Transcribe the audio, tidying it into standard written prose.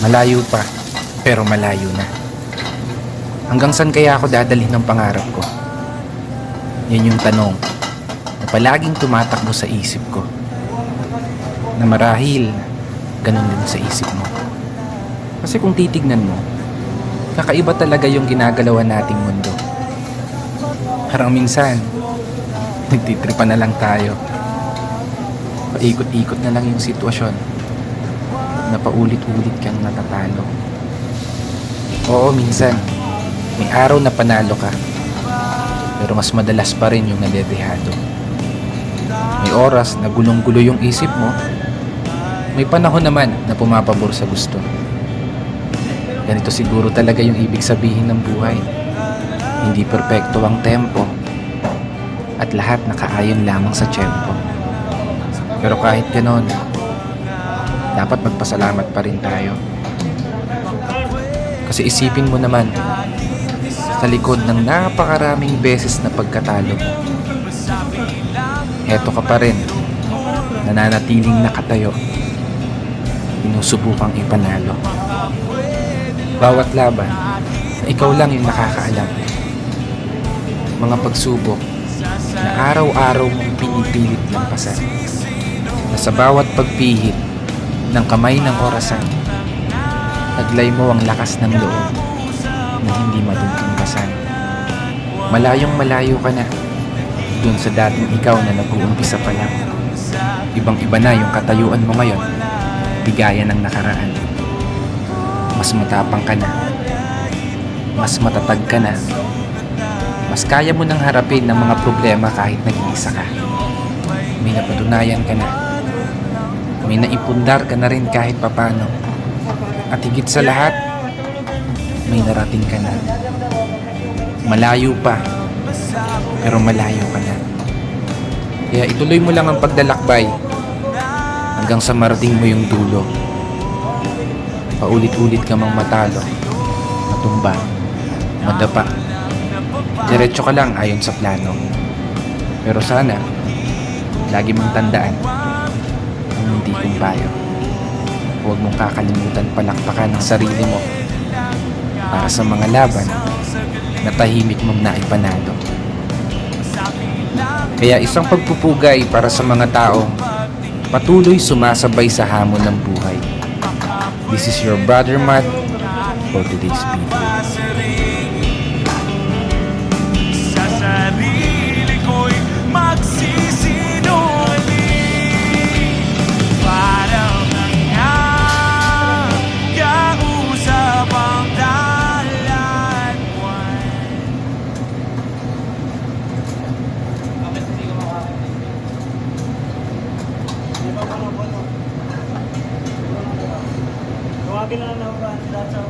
Malayo pa, pero malayo na. Hanggang saan kaya ako dadalhin ng pangarap ko? Yan yung tanong na palaging tumatakbo sa isip ko. Na marahil, ganun din sa isip mo. Kasi kung titignan mo, kakaiba talaga yung ginagalawan nating mundo. Parang minsan, nagtitripa na lang tayo. Paikot-ikot na lang yung sitwasyon. Na paulit-ulit kang natatalo. Oo, minsan may araw na panalo ka, pero mas madalas pa rin yung nadedehado. May oras na gulong-gulo yung isip mo. May panahon naman na pumapabor sa gusto. Ganito siguro talaga yung ibig sabihin ng buhay. Hindi perpekto ang tempo at lahat nakaayon lamang sa tiyempo. Pero kahit ganon, dapat magpasalamat pa rin tayo. Kasi isipin mo naman, sa likod ng napakaraming beses na pagkatalo, heto ka pa rin, nananatiling nakatayo, sinusubukang ipanalo. Bawat laban, ikaw lang yung nakakaalam. Mga pagsubok na araw-araw mong pinipilit lampasan, na sa bawat pagpihit ng kamay ng orasan, taglay mo ang lakas ng loob na hindi madudumbasan. Malayong malayo ka na dun sa dating ikaw na nag-uumpisa pa lang. Ibang iba na yung katayuan mo ngayon, di gaya ng nakaraan. Mas matapang ka na, mas matatag ka na, mas kaya mo nang harapin ng mga problema kahit nag-iisa ka. May napatunayan ka na, may naipundar ka na rin kahit papano. At higit sa lahat, may narating ka na. Malayo pa, pero malayo ka na. Kaya ituloy mo lang ang paglalakbay hanggang sa marating mo yung dulo. Paulit-ulit ka mang matalo, matumba, madapa. Diretso ka lang ayon sa plano. Pero sana, lagi mong tandaan ang hindi kong payo. Huwag mong kakalimutan palakpakan ang sarili mo para sa mga laban na tahimik mong naipanalo. Kaya isang pagpupugay para sa mga taong patuloy sumasabay sa hamon ng buhay. This is your brother Matt for today's video. Sa sarili ko'y magsisinungaling, parang kausap ang dalanwan. Bakit hindi ko makakita? Di ba mga bono? Tawagin na lang ako, lahat sa